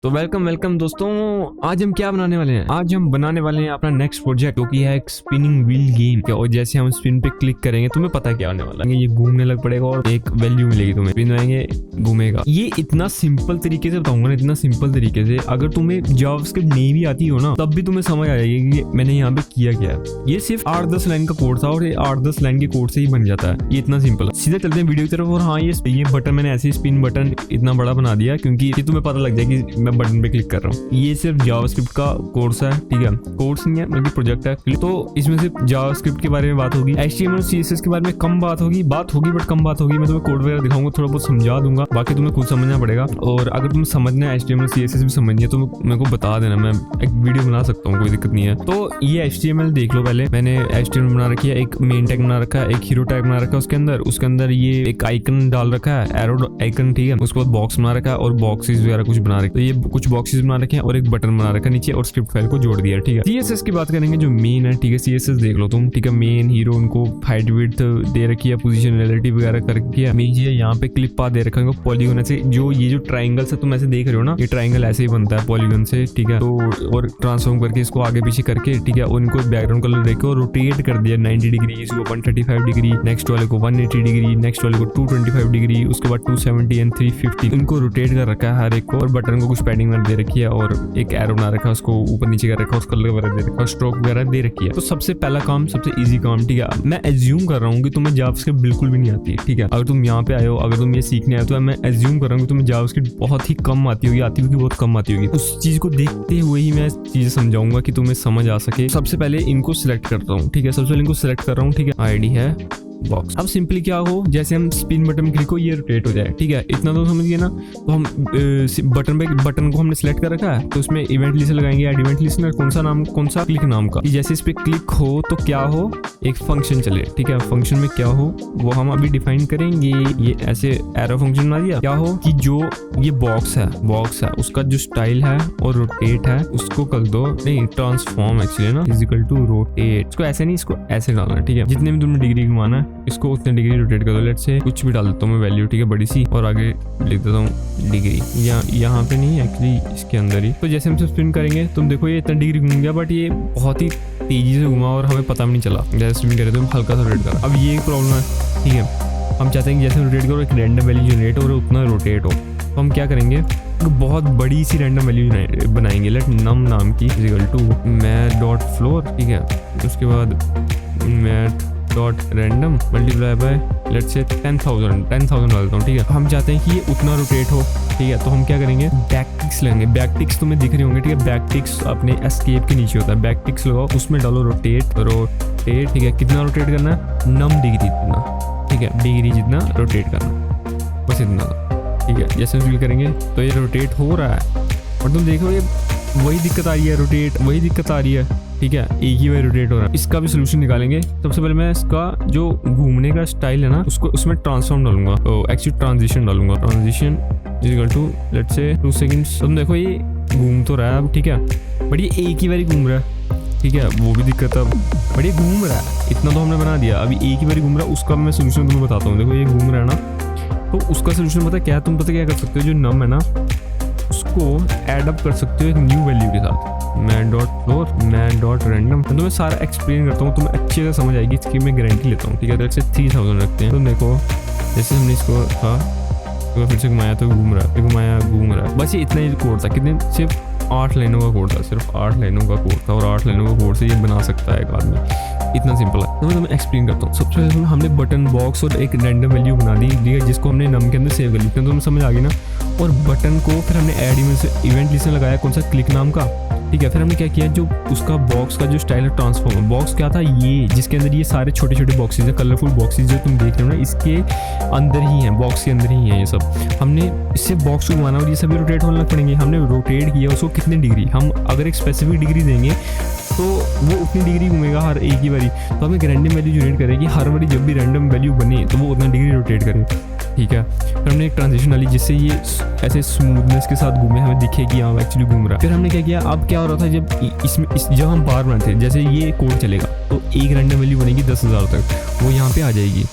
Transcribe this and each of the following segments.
तो वेलकम दोस्तों। आज हम क्या बनाने वाले हैं? आज हम बनाने वाले हैं अपना नेक्स्ट प्रोजेक्ट, जो कि है एक स्पिनिंग व्हील गेम। और जैसे हम स्पिन पे क्लिक करेंगे तुम्हें पता है क्या होने वाला है। ये घूमने लग पड़ेगा और एक वैल्यू मिलेगी तुम्हें, स्पिन आएंगे घूमेगा। ये इतना सिंपल तरीके से बताऊंगा ना, इतना सिंपल तरीके से, अगर तुम्हें जावास्क्रिप्ट नहीं भी आती हो ना तब भी तुम्हें समझ आ जाएगी कि मैंने यहाँ पे किया क्या है। ये सिर्फ 8-10 लाइन का कोड था और ये 8-10 लाइन के कोड से ही बन जाता है। ये इतना सिंपल है। सीधे चलते हैं वीडियो की तरफ। और हाँ, ये बटन मैंने ऐसे स्पिन बटन इतना बड़ा बना दिया क्योंकि तुम्हें पता लग जाए कि मैं बटन पे क्लिक कर रहा हूँ। ये सिर्फ जावास्क्रिप्ट का कोर्स है, ठीक है, कोर्स नहीं है बल्कि प्रोजेक्ट है। तो इसमें सिर्फ जावास्क्रिप्ट के बारे में बात होगी, HTML CSS के बारे में कम बात होगी बट कम बात होगी। मैं तुम्हें कोड वगैरह दिखाऊंगा, थोड़ा बहुत समझा दूंगा, बाकी तुम्हें खुद समझना पड़ेगा। और अगर तुम्हें समझना है HTML CSS भी समझनी है तो मेरे को बता देना, मैं एक वीडियो बना सकता हूँ, कोई दिक्कत नहीं है। तो ये HTML देख लो। पहले मैंने HTML बना रखी है, एक मेन टैग बना रखा है, एक हीरो टैग बना रखा है, उसके अंदर ये एक आइकन डाल रखा है, एरो आइकन, ठीक है। उसके बाद बॉक्स बना रखा है और बॉक्सेस वगैरह कुछ बना रखे। तो ये कुछ बॉक्सेस बना रखे हैं और एक बटन बना रखा है नीचे और स्क्रिप्ट फाइल को जोड़ दिया, ठीक है। CSS की बात करेंगे जो मेन है, ठीक है। CSS देख लो तुम, ठीक है। मेन हीरो उनको हाइट विड्थ दे रखी है, पोजीशन रिलेटिव वगैरह करके है। मेन ये यहाँ पे क्लिप पा दे रखा है पॉलीगन ऐसे। ये जो ट्राइंगल से तुम ऐसे देख रहे हो ना, ये ट्राइंगल ऐसे ही बनता है पॉलीगन से, ठीक है। तो और ट्रांसफॉर्म करके इसको आगे पीछे करके, ठीक है, उनको बैकग्राउंड कलर देके और रोटेट कर दिया 90 डिग्री, इसको 135 डिग्री, नेक्स्ट वाले को 180 डिग्री, नेक्स्ट वाले को 225 डिग्री, उसके बाद 270 एंड 350। इनको रोटेट कर रखा है हर एक को। और बटन को कुछ पैडिंग दे रखी है और एक एरो बना रखा है, उसको ऊपर नीचे कर रखा है, उसका कलर वगैरह दे रखा है, स्ट्रोक वगैरह दे रखी है। तो सबसे पहला काम, सबसे इजी काम, ठीक है। मैं एज्यूम कर रहा हूँ कि तुम्हें जावास्क्रिप्ट बिल्कुल भी नहीं आती, ठीक है। अगर तुम यहाँ पे आए हो, अगर तुम ये सीखने आए तो मैं एज्यूम कर रहा हूँ कि तुम्हें जावास्क्रिप्ट बहुत ही कम आती होगी बहुत कम आती होगी। उस चीज को देखते हुए ही मैं चीजें समझाऊंगा कि तुम्हें समझ आ सके। सबसे पहले इनको सिलेक्ट करता हूँ, ठीक है। सबसे पहले इनको सिलेक्ट कर रहा हूँ, ठीक है। आईडी है बॉक्स। अब सिंपली क्या हो, जैसे हम स्पिन बटन में क्लिक हो ये रोटेट हो जाए, ठीक है। इतना तो समझ गए ना। तो हम बटन को हमने सिलेक्ट कर रखा है, तो उसमें इवेंट लिस्ट लगाएंगे, ऐड इवेंट लिस्टनर, कौन सा क्लिक नाम का। जैसे इस पे क्लिक हो तो क्या हो, एक फंक्शन चले, ठीक है। फंक्शन में क्या हो वो हम अभी डिफाइन करेंगे। ये ऐसे एरो फंक्शन बना दिया। क्या हो कि जो ये बॉक्स है उसका जो स्टाइल है और रोटेट है उसको कर दो, नहीं ट्रांसफॉर्म एक्चुअली ना, इजिकल टू रोटेट। इसको ऐसे नहीं, इसको ऐसे डालना है, ठीक है। जितने भी तुमने डिग्री घुमाना है इसको उतने डिग्री रोटेट कर दो। लेट्स से कुछ भी डाल देता हूँ मैं वैल्यू, ठीक है, बड़ी सी, और आगे लिख देता हूँ डिग्री। यहाँ पे नहीं, एक्चुअली इसके अंदर ही। तो जैसे हम स्पिन करेंगे तुम देखो ये इतना डिग्री घूम गया, बट ये बहुत ही तेजी से घुमा और हमें पता भी नहीं चला। जैसे स्पिन करे तो हल्का सा रोटेट करा। अब ये एक प्रॉब्लम है, ठीक है। हम चाहते हैं कि जैसे रोटेट करो एक रैंडम वैल्यू जनरेट हो और उतना रोटेट हो। तो हम क्या करेंगे, बहुत बड़ी सी रैंडम वैल्यू बनाएंगे। लेट नम नाम की equal to math dot floor, ठीक है। उसके बाद math dot random multiply by let's say 10,000 डालता हूँ, ठीक है। हम चाहते हैं कि ये उतना रोटेट हो, ठीक है। तो हम क्या करेंगे, बैकटिक्स लेंगे। बैकटिक्स तुम्हें दिख रही होंगे, ठीक है। बैकटिक्स अपने एस्केप के नीचे होता है। बैकटिक्स लगाओ, उसमें डालो रोटेट, ठीक है। कितना रोटेट करना है, नम डिग्री जितना, ठीक है, डिग्री जितना रोटेट करना, बस इतना, ठीक है। जैसे हम करेंगे तो ये रोटेट हो रहा है और तुम देखो ये वही दिक्कत आ रही है, रोटेट वही दिक्कत आ रही है, ठीक है। एक ही बार रोटेट हो रहा है। इसका भी सोल्यूशन निकालेंगे। सबसे पहले मैं इसका जो घूमने का स्टाइल है ना उसको उसमें ट्रांसफॉर्म डालूंगा, एक्चुअली ट्रांजिशन डालूंगा। Transition equal to let's say 2 seconds. तुम देखो ये घूम तो रहा है अब, ठीक है, बट ये एक ही बार घूम रहा है, ठीक है। वो भी दिक्कत है, बट ये घूम रहा है, इतना तो हमने बना दिया। अभी एक ही बार घूम रहा है, उसका मैं सोल्यूशन तुम्हें बताता हूँ। देखो ये घूम रहा है ना, तो उसका सोल्यूशन पता क्या है, तुम पता क्या कर सकते हो, जो नम है ना उसको एड अप कर सकते हो एक न्यू वैल्यू के साथ। Math dot floor, math dot random. तो मैं सारा एक्सप्लेन करता हूँ, तुम्हें अच्छे से समझ आएगी, इसकी मैं गारंटी लेता हूँ, ठीक है। जैसे 3000 रखते हैं। तुम देखो जैसे हमने इसको था तो फिर से घुमाया तो घूम रहा है, घूम रहा है। बस ये इतना ही कोड था। कितने, सिर्फ 8 लाइनों का कोड था, सिर्फ 8 लाइनों का कोड था। और 8 लाइनों का कोड से ये बना सकता है एक आदमी, इतना सिंपल है। तो मैं तुम्हें एक्सप्लेन करता हूँ। सबसे पहले हमने बटन बॉक्स और एक रैंडम वैल्यू बना दी, ठीक है, जिसको हमने नम के अंदर सेव कर ली, तो तुम्हें समझ आ गई ना। और बटन को फिर हमने ऐड इवेंट लिस्ट में लगाया, कौन सा, क्लिक नाम का, ठीक है। फिर हमने क्या किया, जो उसका बॉक्स का जो स्टाइल है ट्रांसफॉर्म। बॉक्स क्या था, ये जिसके अंदर ये सारे छोटे छोटे बॉक्सेज है, कलरफुल बॉक्सेज जो तुम देख रहे हो ना, इसके अंदर ही है, बॉक्स के अंदर ही है ये सब। हमने इससे बॉक्स को घुमाना और ये सभी रोटेट होने लग पड़ेंगे। हमने रोटेट किया उसको कितनी डिग्री, हम अगर एक स्पेसिफिक डिग्री देंगे तो वो उतनी डिग्री घूमेगा हर एक ही बारी। तो हमें एक रैंडम वैल्यू जनरेट करेगी, हर बारी जब भी रैंडम वैल्यू बने तो वो उतना डिग्री रोटेट करे, ठीक है। फिर हमने एक ट्रांजिशन डाली जिससे ये ऐसे स्मूथनेस के साथ घूमे, हमें दिखे कि हाँ एक्चुअली घूम रहा है। फिर हमने क्या किया, अब क्या हो रहा था, जब हम बार बनाते थे, जैसे ये कोड चलेगा तो एक रैंडम वैल्यू बनेगी 10,000 तक, वो यहाँ पे आ जाएगी।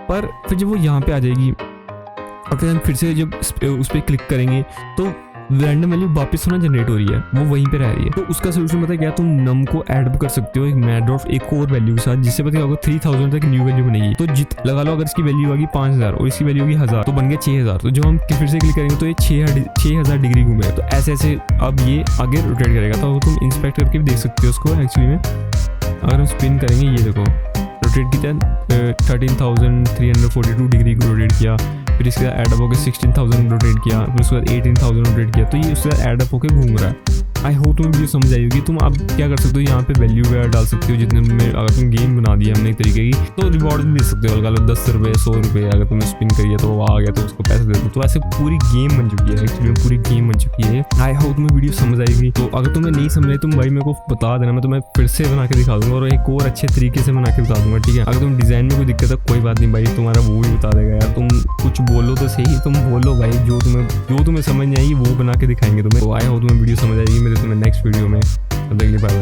पर फिर जब वो यहाँ पे आ जाएगी और फिर हम फिर से जब उस पर क्लिक करेंगे तो रैंडम वैल्यू वापस ना जनरेट हो रही है, वो वहीं पे रह रही है। तो उसका सोल्यूशन पता है क्या, तुम नम को ऐड कर सकते हो एक मैड्रॉफ एक और वैल्यू के साथ, जिससे पता है 3000 तक न्यू वैल्यू बनेगी। तो लगा लो अगर इसकी वैल्यू होगी 5000 और इसकी वैल्यू होगी 1000, तो बन गया 6000। तो जब हम फिर से क्लिक करेंगे तो ये 6000 डिग्री घूमेगा। तो ऐसे ऐसे अब ये आगे रोटेट करेगा। तो तुम इंस्पेक्ट करके भी देख सकते हो उसको एक्चुअली में। अगर हम स्पिन करेंगे, ये देखो रोटेट किया 13,342 डिग्री को रोटेट किया, फिर इसके बाद एडअप होकर 16,000 रोटेट किया, फिर उसके बाद 18,000 रोटेट किया। तो ये उसके बाद एडअप होकर घूम रहा है। आई होप तुम्हें वीडियो समझ आई होगी। तुम अब क्या कर सकते हो, यहाँ पे वैल्यू वगैरह डाल सकते हो जितने में, अगर तुम गेम बना दिया हमने एक तरीके की, तो रिवॉर्ड भी दे सकते हो। लगा लो 10 रुपये 100 रुपये, अगर तुमने स्पिन करिए तो वो आ गया तो उसको पैसे दे दो। तो ऐसे पूरी गेम बन चुकी है, एक्चुअली पूरी गेम बन चुकी है। आई होप तुम्हें वीडियो समझ आएगी। तो अगर तुम्हें नहीं समझ आई तुम भाई मेरे को बता देना, मैं तुम्हें फिर से बना के दिखा दूंगा और एक और अच्छे तरीके से बना के बता दूंगा, ठीक है। अगर तुम डिजाइन में कोई दिक्कत है कोई बात नहीं भाई, तुम्हारा वो भी बता देगा यार। तुम कुछ बोलो तो सही, तुम बोलो भाई, जो तुम्हें समझ नहीं आएगी वो बना के दिखाएंगे तुम्हें। तो आई होप तुम्हें वीडियो समझ आएगी। मैं तुम्हें नेक्स्ट वीडियो में। Bye bye.